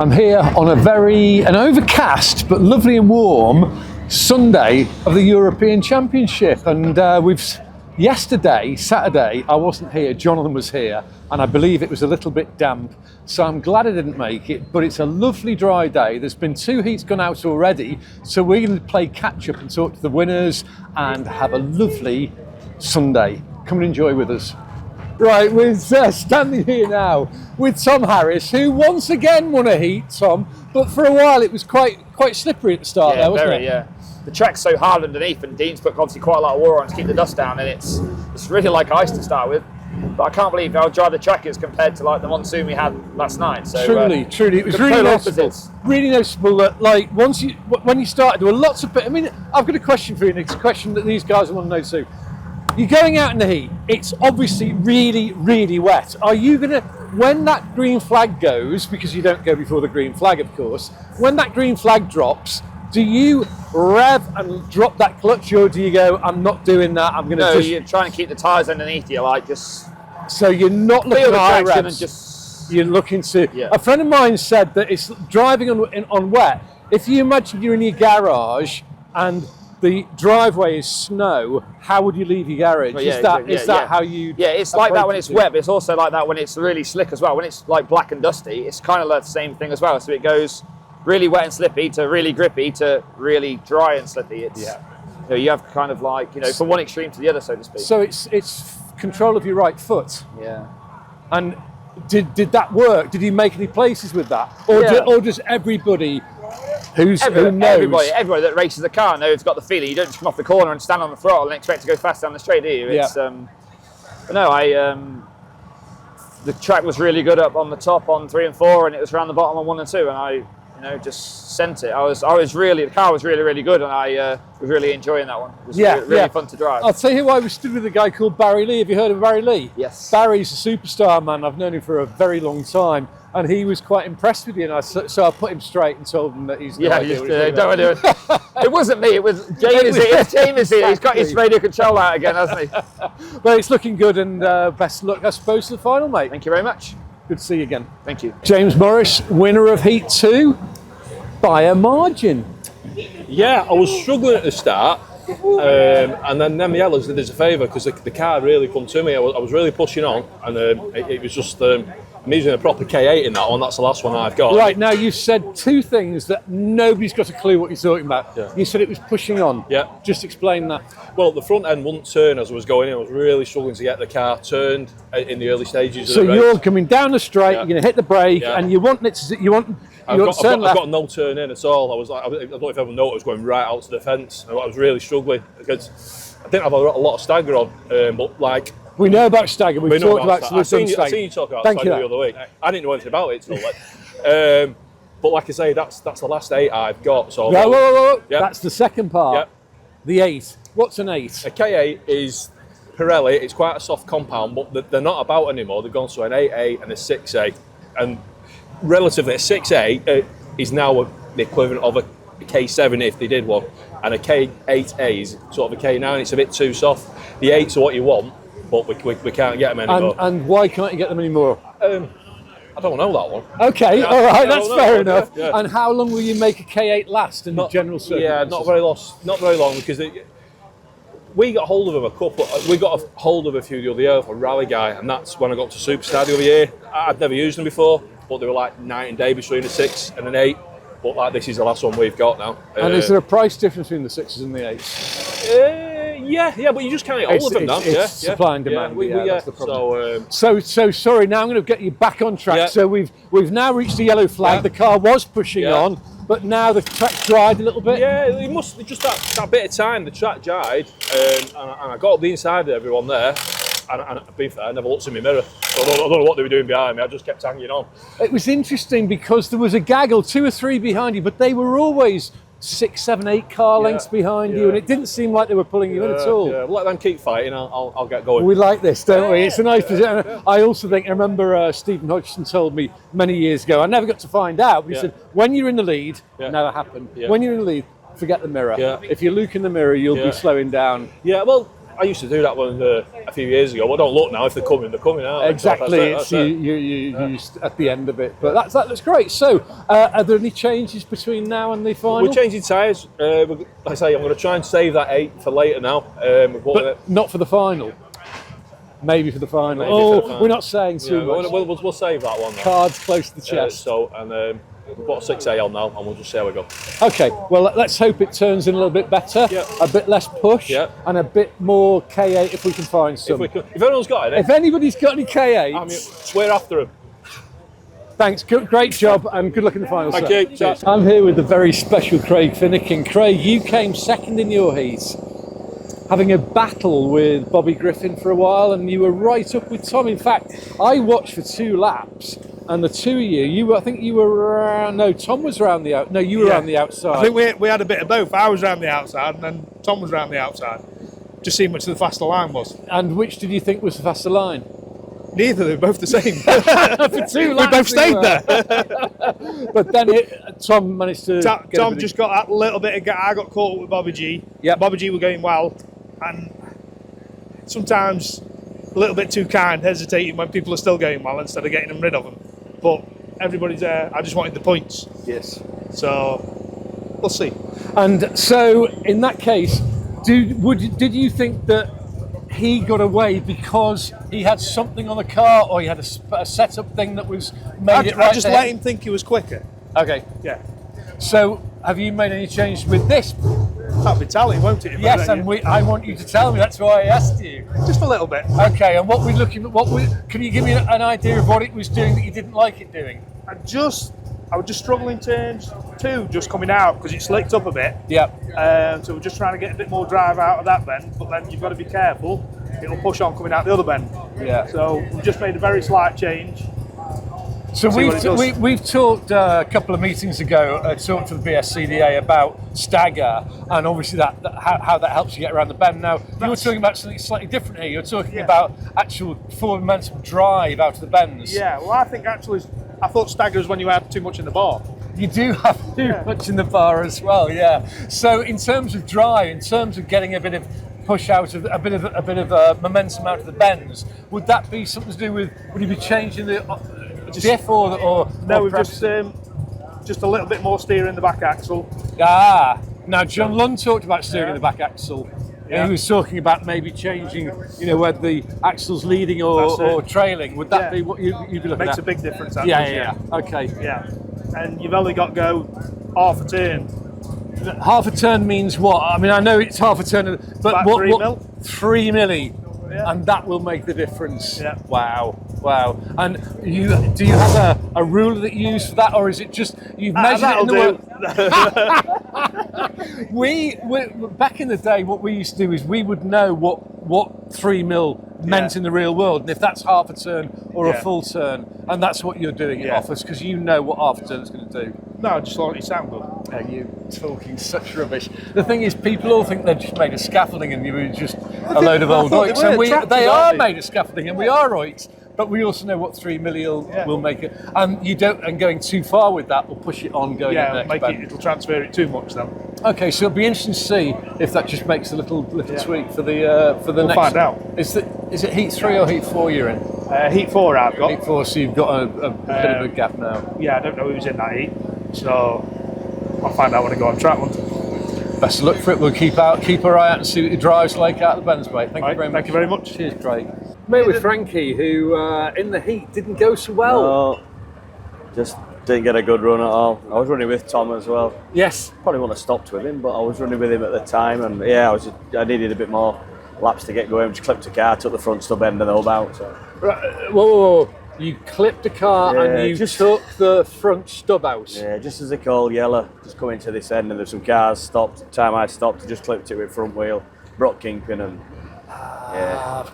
I'm here on an overcast but lovely and warm Sunday of the European Championship, and yesterday, Saturday, I wasn't here, Jonathan was here, and I believe it was a little bit damp, so I'm glad I didn't make it, but it's a lovely dry day. There's been 2 heats gone out already, so we're going to play catch up and talk to the winners and have a lovely Sunday. Come and enjoy with us. Right, we're standing here now with Tom Harris, who once again won a heat, Tom, but for a while it was quite slippery at the start there, wasn't it? Yeah. The track's so hard underneath, and Dean's put obviously quite a lot of water on to keep the dust down, and it's really like ice to start with. But I can't believe how dry the track is compared to like the monsoon we had last night. So truly, it was really noticeable. Really noticeable that like when you started, there were lots of. I mean, I've got a question for you, Nick. It's a question that these guys want to know too. You're going out in the heat. It's obviously really, really wet. Are you gonna, when that green flag goes, because you don't go before the green flag, of course. When that green flag drops, do you rev and drop that clutch, or do you go, I'm not doing that, I'm going to just... you're trying to keep the tyres underneath you, like just... So you're not looking at high revs, and just... You're looking to... Yeah. A friend of mine said that it's driving on wet. If you imagine you're in your garage and the driveway is snow, how would you leave your garage? Well, is that how you... Yeah, it's like that when it's wet, but it's also like that when it's really slick as well. When it's like black and dusty, it's kind of like the same thing as well. So it goes really wet and slippy to really grippy to really dry and slippy. It's, you have kind of like, from one extreme to the other, so to speak. So it's control of your right foot. Yeah. And did that work? Did you make any places with that? Or does everybody who knows? Everybody that races a car knows, it's got the feeling. You don't just come off the corner and stand on the throttle and expect to go fast down the straight, do you? It's, but no, the track was really good up on the top on 3 and 4, and it was around the bottom on 1 and 2, and I just sent it. The car was really, really good, and I was really enjoying that one. It was really fun to drive. I'll tell you who I was stood with a guy called Barry Lee. Have you heard of Barry Lee? Yes. Barry's a superstar, man. I've known him for a very long time, and he was quite impressed with you, and so I put him straight and told him that he's no idea don't do it. It wasn't me, it was James. James here. He's got his radio control out again, hasn't he? Well, it's looking good, and best luck, I suppose, to the final, mate. Thank you very much. Good to see you again. Thank you. James Morris, winner of Heat 2 by a margin. Yeah, I was struggling at the start, and then them yellows did us a favour because the car really come to me. I was really pushing on, and it was just I'm using a proper K8 in that one. That's the last one I've got. Right, now you've said 2 things that nobody's got a clue what you're talking about. Yeah. You said it was pushing on. Yeah. Just explain that. Well, the front end wouldn't turn as I was going in. I was really struggling to get the car turned in the early stages of the race. So you're coming down the straight, you're going to hit the brake, and you want it to... I've got no turn in at all. I don't know if everyone noticed, I was going right out to the fence. I was really struggling because I didn't have a lot of stagger on, but like... We know about stagger. We've talked about I've seen you talk about stagger the other week. I didn't know anything about it till like. But like I say, that's the last 8 I've got. So whoa. Yeah. That's the second part. Yeah. The 8. What's an 8? A K8 is Pirelli. It's quite a soft compound, but they're not about anymore. They've gone to an 8A and a 6A, and relatively a 6A is now the equivalent of a K7 if they did one, and a K8A is sort of a K9. It's a bit too soft. The 8s are what you want, but we can't get them anymore. And why can't you get them anymore? I don't know that one. Okay, all right, that's fair enough. Yeah. And how long will you make a K8 last in the general circuit? Yeah, not very long because we got hold of them we got a hold of a few the other year for Rally Guy, and that's when I got to Superstar the other year. I'd never used them before, but they were like night and day between a 6 and an 8. But like this is the last one we've got now. And is there a price difference between the 6s and the 8s? Yeah, but you just can't get hold of them now. It's supply and demand. That's the problem. So sorry. Now I'm going to get you back on track. Yeah. So we've now reached the yellow flag. Yeah. The car was pushing on, but now the track dried a little bit. Yeah, it must be just that bit of time. The track dried, and I got up the inside of everyone there. And to be fair, I never looked in my mirror. So I don't know what they were doing behind me. I just kept hanging on. It was interesting because there was a gaggle, 2 or 3 behind you, but they were always 6, 7, 8 car lengths behind you, and it didn't seem like they were pulling you in at all. Yeah, let them keep fighting. I'll get going. We like this, don't we? It's a nice position. Yeah. I also think, I remember Stephen Hodgson told me many years ago, I never got to find out, but he said, when you're in the lead, never happened. Yeah. When you're in the lead, forget the mirror. Yeah. If you look in the mirror, you'll be slowing down. Yeah, well, I used to do that one a few years ago. Well, don't look now. If they're coming, aren't they? Exactly, That's it. you at the end of it. But that looks great. So, are there any changes between now and the final? We're changing tyres. Like I say, I'm going to try and save that 8 for later now. But not for the final. Maybe for the final. Maybe for the final. We're not saying too much. We'll save that one. Cards close to the chest. We've got a 6A on now, and we'll just see how we go. Okay, well, let's hope it turns in a little bit better, a bit less push, and a bit more K8 if we can find some. If anyone's got any. If anybody's got any K8s, we're after them. Thanks, great job, and good luck in the final. Thank you. I'm here with the very special Craig Finnegan. Craig, you came second in your heat, having a battle with Bobby Griffin for a while, and you were right up with Tom. In fact, I watched for 2 laps. And the two of you, I think you were around, no, Tom was around the out. No, you were around the outside. I think we had a bit of both. I was around the outside and then Tom was around the outside. Just seeing which the faster line was. And which did you think was the faster line? Neither, they were both the same. For 2 laps. We both stayed there. But then Tom managed to Tom just got that little bit of I got caught up with Bobby G. Yep. Bobby G were going well. And sometimes a little bit too kind, hesitating when people are still going well instead of getting them rid of them. But everybody's there. I just wanted the points. Yes. So we'll see. And so, in that case, did you think that he got away because he had something on the car, or he had a setup thing that was made I just let him think he was quicker. Okay. Yeah. So, have you made any changes with this? That'll be telling, won't it? Yes, and I want you to tell me. That's why I asked you. Just a little bit. Okay, and what we're looking at, can you give me an idea of what it was doing that you didn't like it doing? I was just struggling turns 2, just coming out because it slicked up a bit. Yeah. So we're just trying to get a bit more drive out of that bend, but then you've got to be careful. It'll push on coming out the other bend. Yeah. So we've just made a very slight change. So we've talked a couple of meetings ago, talked to the BSCDA about stagger, and obviously how that helps you get around the bend. Now, you're talking about something slightly different here. You're talking about actual forward momentum drive out of the bends. Yeah, well, I thought stagger is when you have too much in the bar. You do have too much in the bar as well, yeah. So in terms of drive, in terms of getting a bit of push out of a bit of momentum out of the bends, would that be something to do with? Would you be changing the diff or no? We've just a little bit more steer in the back axle. Now John Lund talked about steering the back axle. Yeah. He was talking about maybe changing, whether the axle's leading or trailing. Would that be what you'd be looking at? Makes a big difference. Yeah. Okay. Yeah, and you've only got to go half a turn. Half a turn means what? I mean, I know it's half a turn, but about what? 3 mil. 3 milli. Yeah. And that will make the difference. Yeah. Wow. And do you have a ruler that you use for that, or is it just you've measured it in the we back in the day, what we used to do is we would know what 3 mil meant in the real world, and if that's half a turn or a full turn, and that's what you're doing in office because you know what half a turn is going to do. No, just like you sound good. Are you talking such rubbish? The thing is, people all think they've just made of scaffolding and you were just a load of old oiks. And they are made of scaffolding and we are oiks, but we also know what 3 milli will make it. And you don't, and going too far with that will push it on going in the next bend. It'll transfer it too much then. Okay, so it'll be interesting to see if that just makes a little tweak for the next. We'll find out. Is it heat 3 or heat 4 you're in? Heat 4 I've got. Heat 4, so you've got a bit of a gap now. Yeah, I don't know who's in that heat, so I'll find out when I go on track one. Best of luck for it. We'll keep our eye out and see what it drives like out of the bends, mate. Thank you very much. Thank you very much. Cheers, Craig. Mate with Frankie, who in the heat didn't go so well. No, just didn't get a good run at all. I was running with Tom as well. Yes. Probably wouldn't have stopped with him, but I was running with him at the time, and I needed a bit more laps to get going. Just clipped a car, took the front stub end and the hub out. So. Right, whoa. You clipped a car and you took the front stub out. Yeah, just as they call yellow, just coming to this end, and there's some cars stopped. The time I stopped, I just clipped it with front wheel, brought kingpin, and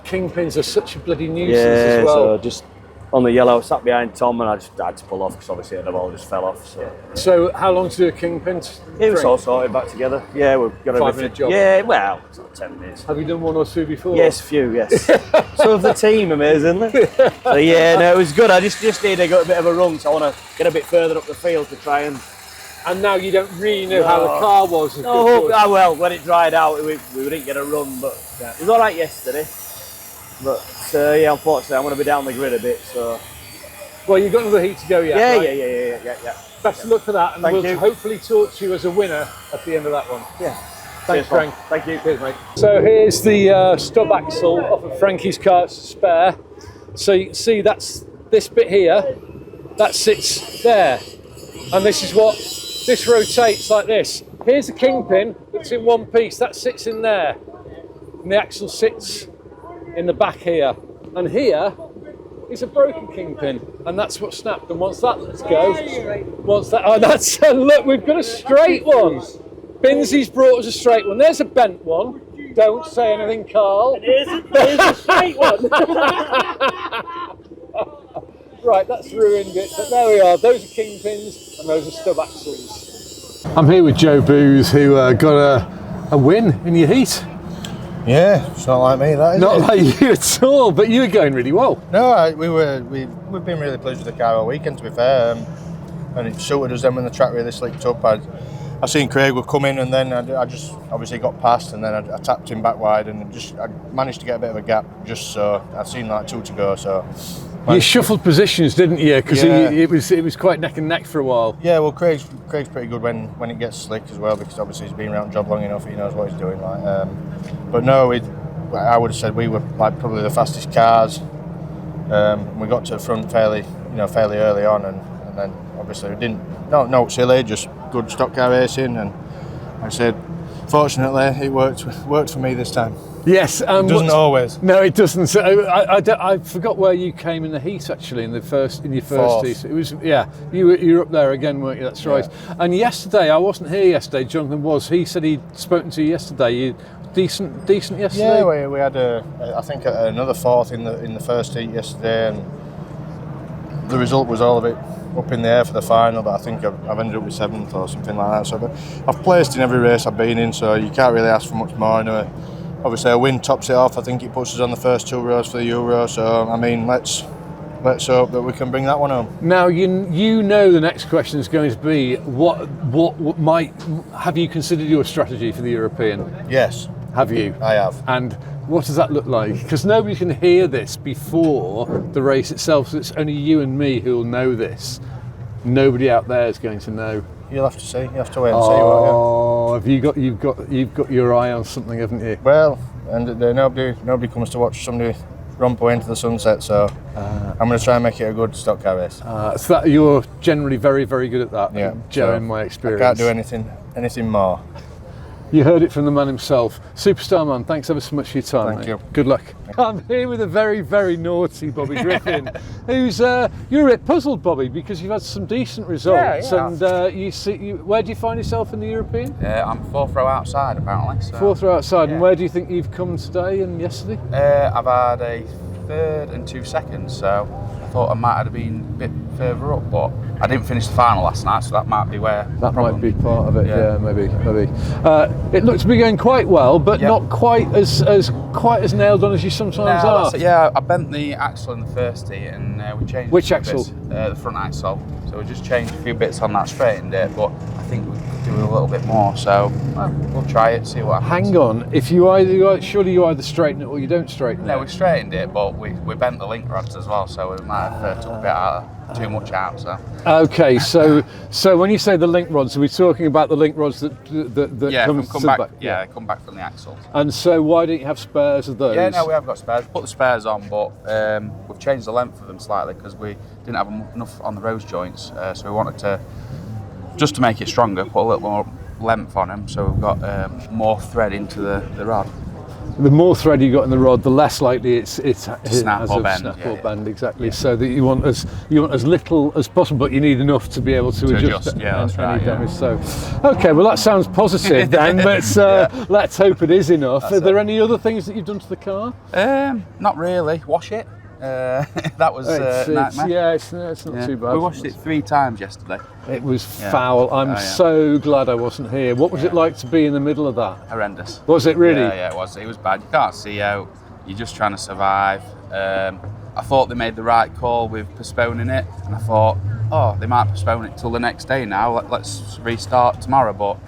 kingpins are such a bloody nuisance as well. So just on the yellow, I sat behind Tom, and I had to pull off because obviously the ball just fell off. So how long to do a kingpin? It was all sorted back together. Yeah, we've got a 5-minute job. Yeah, well, it's not 10 minutes. Have you done 1 or 2 before? Yes, few, yes. So of the team, amazingly. So yeah, no, it was good. I just need to go a bit of a run, so I want to get a bit further up the field to try and and now you don't really know how the car was. No, well, when it dried out, we didn't get a run, but it was all right yesterday. But yeah, unfortunately, I'm going to be down the grid a bit. So. Well, you've got another heat to go yet. Yeah, right? yeah. Best of luck for that, and Thank we'll you. hopefully talk to you as a winner at the end of that one. Yeah. Thanks, Frank. Thank you. Cheers, mate. So here's the stub axle off of Frankie's car. It's a spare. So you can see that's this bit here. That sits there, and this rotates like this. Here's the kingpin that's in one piece. That sits in there, and the axle sits in the back here. And here is a broken kingpin, and that's what snapped. And once that lets go, that's look, we've got a straight one. Binsley's brought us a straight one. There's a bent one. Don't say anything, Carl. There's a straight one. Right, that's ruined it, but there we are. Those are kingpins and those are stub axles. I'm here with Joe Booth, who got a win in your heat. Yeah, it's not like me, that is Not it? like you at all, but you were going really well. No, we've been really pleased with the car all weekend, to be fair, and it suited us then when the track really slicked up. I seen Craig would come in, and then I just obviously got past, and then I tapped him back wide, and I managed to get a bit of a gap, just so I seen like 2 to go. So You shuffled positions, didn't you? Because Yeah. it was quite neck and neck for a while. yeah, well, Craig's pretty good when it gets slick as well, because obviously he's been around the job long enough. He knows what he's doing. But no, I would have said we were like probably the fastest cars. We got to the front fairly early on, and then obviously we didn't. No, silly, just good stock car racing, and like I said, fortunately it worked for me this time. Yes, It doesn't always. No, it doesn't. So I forgot where you came in the heat actually in your first Fourth. heat. It was you were up there again, weren't you? That's right. And yesterday I wasn't here yesterday. Jonathan was. He said he'd spoken to you yesterday. You decent yesterday. Yeah, we had I think another fourth in the first heat yesterday, and the result was all a bit up in the air for the final, but I think I've ended up with 7th or something like that. So, but I've placed in every race I've been in, so you can't really ask for much more. Anyway, obviously a win tops it off. I think it puts us on the first 2 rows for the Euro. So I mean, let's hope that we can bring that one home. Now you know the next question is going to be what might have you considered your strategy for the European? Yes, Have you? I have. And what does that look like? Because nobody can hear this before the race itself, so it's only you and me who will know this. Nobody out there is going to know. You'll have to see. You have to wait and see. Won't Oh, have you've got your eye on something, haven't you? you? Well, and nobody comes to watch somebody romp away into the sunset. So I'm going to try and make it a good stock car race. So that you're generally very, very good at that, Yeah, Joe. so In my experience, I can't do anything more. You heard it from the man himself. Superstar man, thanks ever so much for your time. Thank mate. you. Good luck. I'm here with a very, very naughty Bobby Griffin, who's you're a bit puzzled, Bobby, because you've had some decent results, Yeah. and where do you find yourself in the European? I'm 4th row outside apparently. So, 4th row outside, yeah. and where do you think you've come today and yesterday? I've had a 3rd and 2 seconds, so I thought I might have been a bit further up, but I didn't finish the final last night, so that might be where the That problem. might be part of it. Yeah. Yeah, maybe. It looked to be going quite well, but Yeah. not quite as nailed on as you sometimes No, are. that's it. Yeah, I bent the axle in the first heat, and we changed. Which a few axle? bits. The front axle. So we just changed a few bits on that, straightened it, but I think we could do a little bit more. So we'll try it, see what happens. Hang on, if surely you either straighten it or you don't straighten No, it. we straightened it, but we bent the link rods as well, so we might have took a bit too much out. So Okay, so when you say the link rods, are we talking about the link rods that yeah, come back. Yeah, come back from the axles. And so why don't you have spares of those? Yeah, no, we have got spares. Put the spares on, but we've changed the length of them slightly because we didn't have enough on the rose joints, so we wanted to, just to make it stronger, put a little more length on them, so we've got more thread into the rod. The more thread you got in the rod, the less likely it's snap has or a bend, snap yeah, or yeah. bend, exactly. So that you want as little as possible, but you need enough to be able to adjust yeah, that's any right, yeah. damage. So, okay, well that sounds positive then. Let's hope it is enough. That's Are there it. any other things that you've done to the car? Not really. Wash it. That was nightmare. It's not too bad. We washed it 3 times yesterday. It was Yeah. foul. I'm Oh, yeah. so glad I wasn't here. What was it like to be in the middle of that? Horrendous. Was it really? Yeah, it was. It was bad. You can't see out. You're just trying to survive. I thought they made the right call with postponing it, and I thought oh, they might postpone it till the next day now. Let's restart tomorrow. But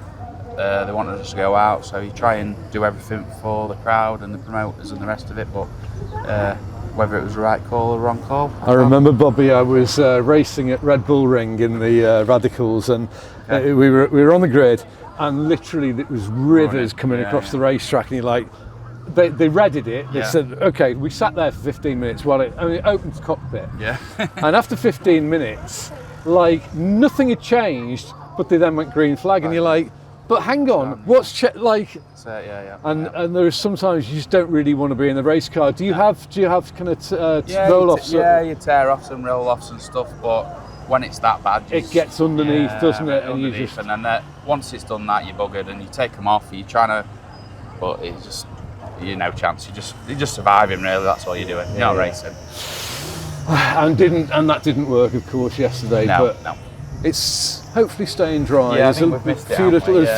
they wanted us to go out, so you try and do everything for the crowd and the promoters and the rest of it. But whether it was the right call or wrong call, I remember, Bobby, I was racing at Red Bull Ring in the Radicals, and we were on the grid, and literally it was rivers coming across the racetrack, and you're like, they readied it. They said, okay, we sat there for 15 minutes while it opened the cockpit. Yeah. And after 15 minutes, like nothing had changed, but they then went green flag, and you're like, but hang on, what's and there is sometimes you just don't really want to be in the race car. Do you have kind of roll offs? You tear off some roll offs and stuff, but when it's that bad, it gets underneath, doesn't it? And you just, and then once it's done that, you're buggered, and you take them off. You're trying to, but it's just no chance. You're just surviving, really. That's all you're doing. You're not racing. And that didn't work, of course, yesterday. No. It's hopefully staying dry. Yeah, there's a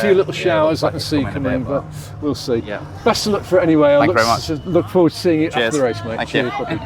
few little showers I can see coming, but we'll see. Yeah. Best of luck for it anyway. Thank you very much. Look forward to seeing you Cheers. after the race, mate. Thank Cheers, you. buddy.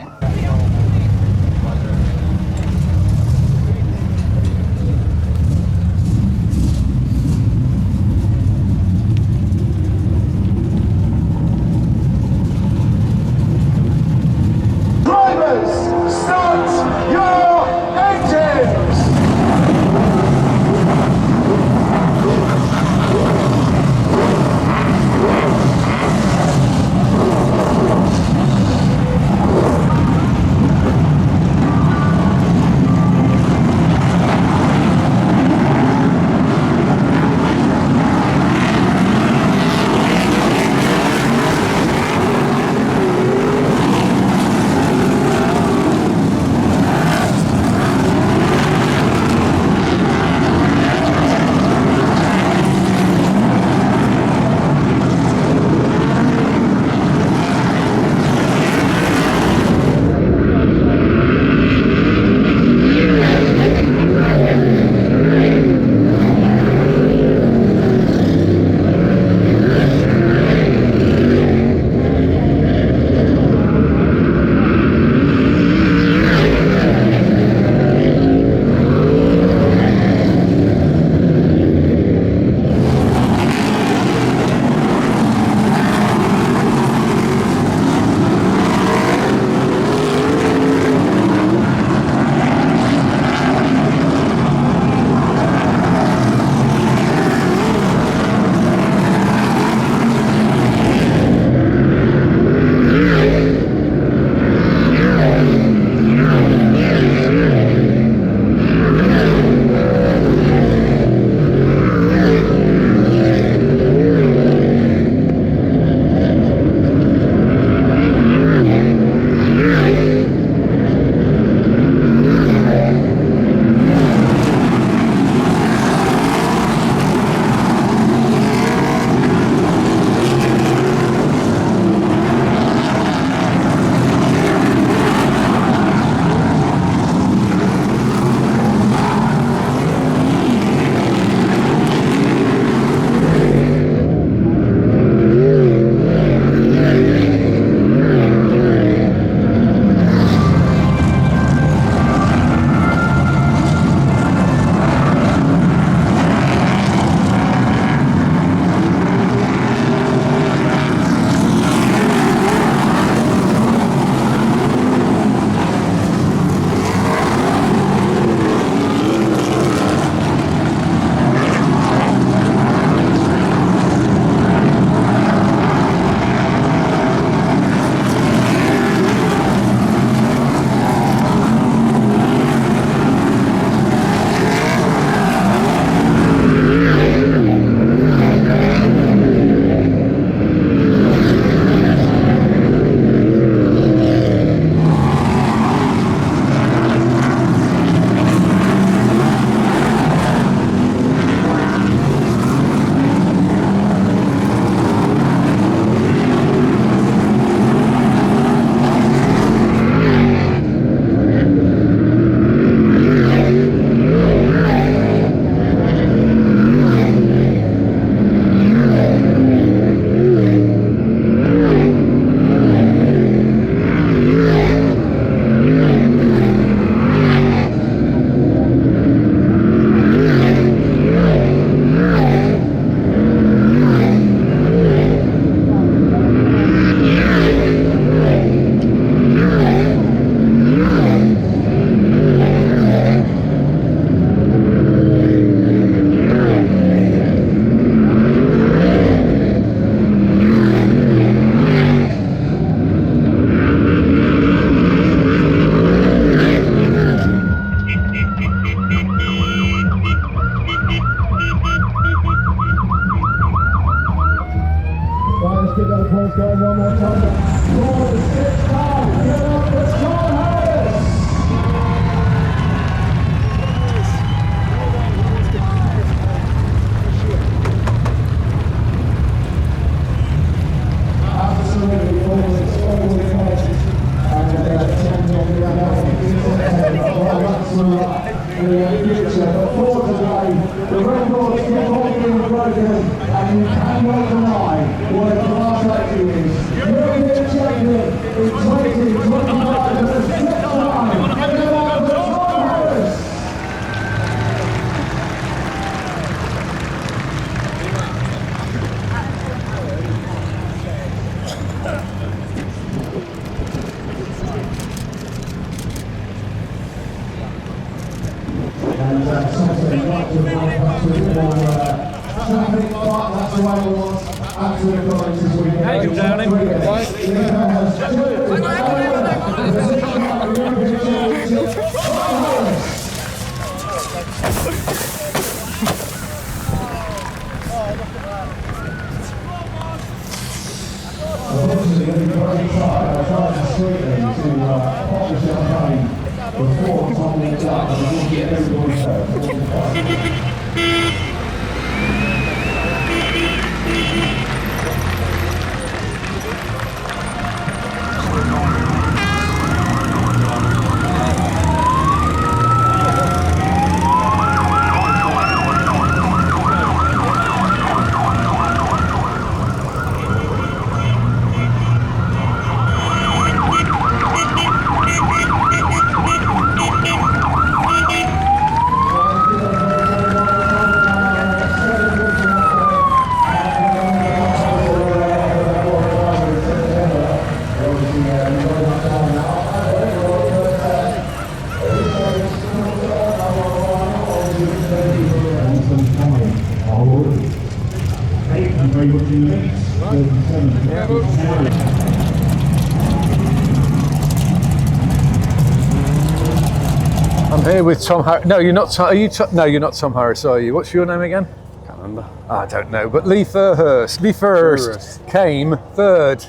I'm here with Tom Harris. No, you're not. Tom, are you? No, you're not Tom Harris, are you? What's your name again? Can't remember. I don't know. But Lee Fairhurst. Lee Fairhurst came third,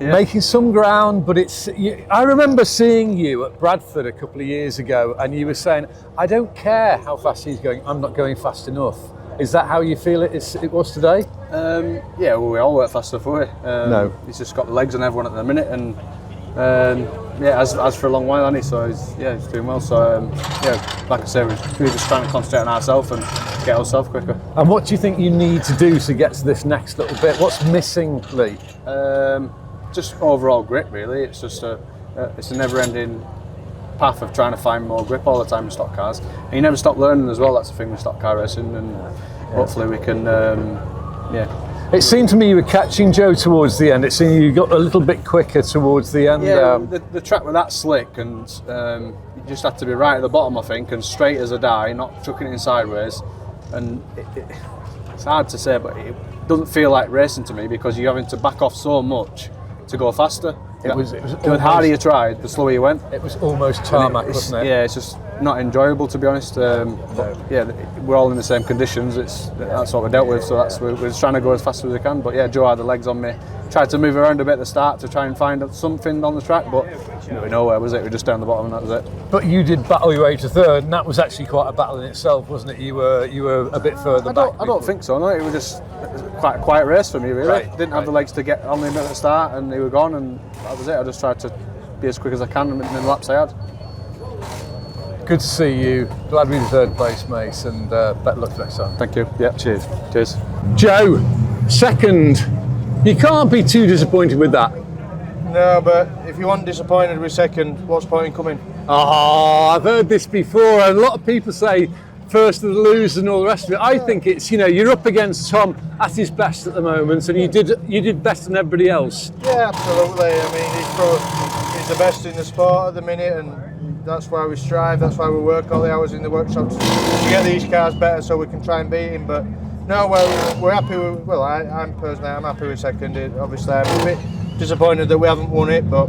making some ground. But I remember seeing you at Bradford a couple of years ago, and you were saying, "I don't care how fast he's going. I'm not going fast enough." Is that how you feel it was today? Yeah, well, we all work fast enough, we? No. He's just got the legs on everyone at the minute, and yeah, as for a long while, hasn't he? So he's doing well. So yeah, like I say, we're just trying to concentrate on ourselves and get ourselves quicker. And what do you think you need to do to get to this next little bit? What's missing, Lee? Just overall grip, really. It's just it's a never-ending path of trying to find more grip all the time in stock cars. And you never stop learning as well. That's the thing with stock car racing, and hopefully we can, It seemed to me you were catching Joe towards the end. It seemed you got a little bit quicker towards the end. Yeah, the track was that slick, and you just had to be right at the bottom, I think, and straight as a die, not chucking it in sideways. And it's hard to say, but it doesn't feel like racing to me because you're having to back off so much to go faster. The harder you tried, the slower you went. It was almost tarmac, wasn't it? Yeah, it's just not enjoyable, to be honest. But yeah, we're all in the same conditions. That's what we're dealt with. So we're just trying to go as fast as we can. But yeah, Joe had the legs on me. Tried to move around a bit at the start to try and find something on the track, but nowhere was it. We were just down the bottom, and that was it. But you did battle your way to third, and that was actually quite a battle in itself, wasn't it? You were a bit further back. I don't think so. No, it was just quite a quiet race for me, really. Right, Didn't have the legs to get on me at the start, and they were gone, and that was it. I just tried to be as quick as I can in the laps I had. Good to see you. Glad we were third place, mate, and better luck next time. Thank you. Yeah, cheers. Cheers. Joe, second. You can't be too disappointed with that. No, but if you weren't disappointed with second, what's the point in coming? Oh, I've heard this before, and a lot of people say first of the lose and all the rest of it. I think it's, you're up against Tom at his best at the moment, and you did better than everybody else. Yeah, absolutely. I mean, he's the best in the sport at the minute, and that's why we strive, that's why we work all the hours in the workshops to get these cars better so we can try and beat him. But no, we're happy with, I'm happy with second. Obviously, I'm a bit disappointed that we haven't won it, but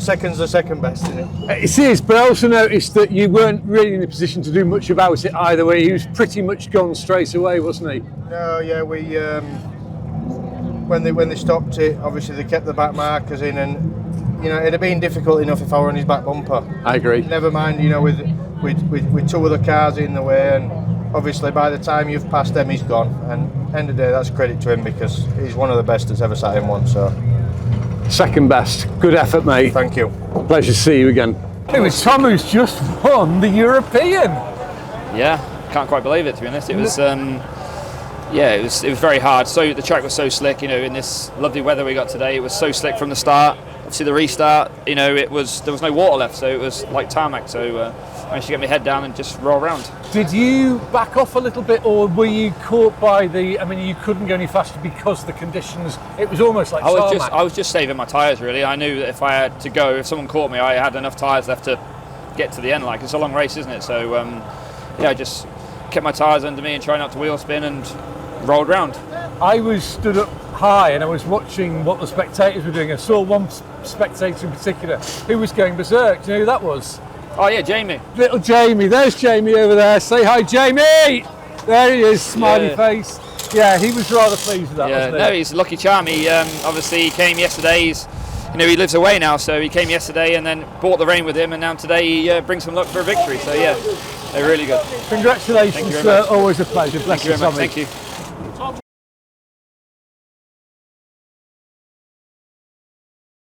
second's the second best, isn't it? It is, but I also noticed that you weren't really in a position to do much about it either way. He was pretty much gone straight away, wasn't he? No, yeah, when they stopped it, obviously they kept the back markers in, and you know it'd have been difficult enough if I were on his back bumper. I agree. Never mind, you know, with two other cars in the way, and obviously by the time you've passed them, he's gone. And end of the day, that's credit to him because he's one of the best that's ever sat in one. So Second best. Good effort, mate. thank you. Pleasure to see you again. It was Tom who's just won the European. Yeah, can't quite believe it, to be honest. It was, yeah, it was very hard. So the track was so slick, you know, in this lovely weather we got today. It was so slick from the start. Obviously the restart, you know, there was no water left, so it was like tarmac. So I managed to get my head down and just roll around. Did you back off a little bit, or were you caught by the? I mean, you couldn't go any faster because the conditions. It was almost like tarmac. I was just saving my tyres, really. I knew that if I had to go, if someone caught me, I had enough tyres left to get to the end. Like, it's a long race, isn't it? So yeah, I just kept my tyres under me and tried not to wheel spin and rolled round. I was stood up high and I was watching what the spectators were doing. I saw one spectator in particular who was going berserk. Do you know who that was? Oh yeah, Jamie. Little Jamie. There's Jamie over there. Say hi, Jamie. There he is, smiley face. Yeah, he was rather pleased with that, wasn't he? No, he's a lucky charm. He obviously he came yesterday. He lives away now, so he came yesterday and then brought the rain with him, and now today he brings some luck for a victory. So yeah, they're really good. Congratulations, Thank you very much. Always a pleasure. Bless Thank you very much. Tommy. Thank you.